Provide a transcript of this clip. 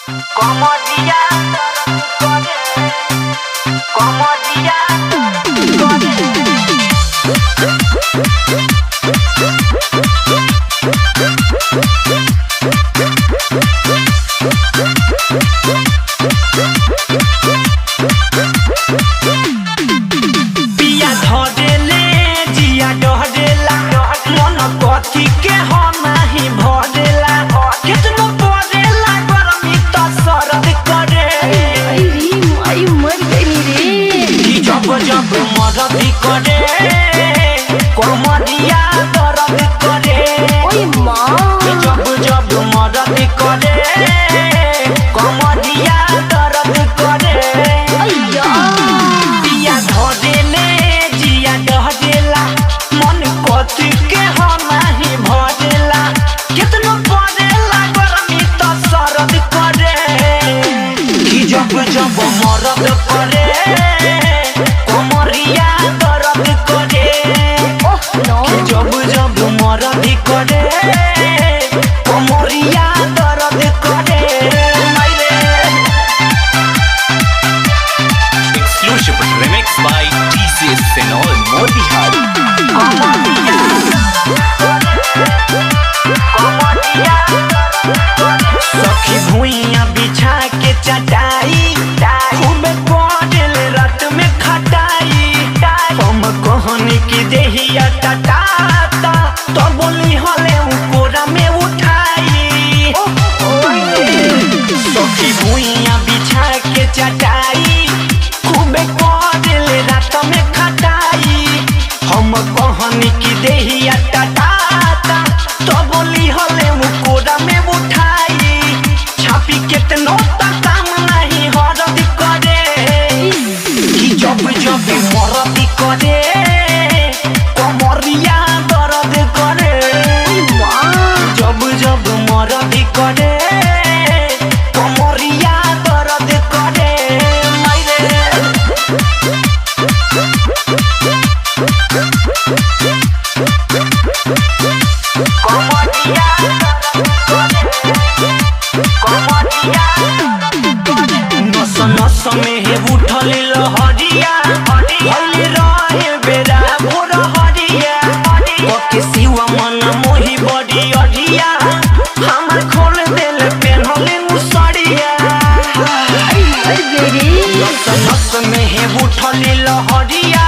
Comodia, comodia, पिया धरेले जिया डहरेला मन कथी के हो नाही भरेला कितनो परेला गरमी त सरद करे आई मर गई रे। कि जब जब मरदी करे कोमरिया दर्द करे ओए माँ कि जब जब मरदी करे कोमरिया दर्द करे अय्या पिया धरेले जिया डहरेला मन कथी के हो नाही भरेला कितनो परेला गरमी त सरद करे कि जब जब मरद करे कोमरिया दर्द करे ओह नो कि जब जब मरद करे कोमरिया दर्द करे मायरे Exclusive remix by TCS Senol Motihari. सखी भुइया बिछा के चटाई खूब पड़ल रात में खटाई हम कहनी की देहिया टटाता तो बोली हले कोरा में उठाई सखी भुइया बिछा के चटाई खूब पड़ल रात में खटाई हम कहनी की देहिया टटाता तो बोली हले कोरा में उठाई छापी केतनो त काम नहीं हरद करे कि जब जब मरद करे कोमरिया दर्द करे जब जब मरद करे कोमरिया दर्द करे मायरे कोमरिया नस नस में हे उठल लहरिया भइल रहे बेरा भोर हरिया ओके सिवा मन मोहि बड़ी अरिया हमर खोल देल पेन्हले मुसरिया आई मर गई रे। नस नस में हे उठल लहरिया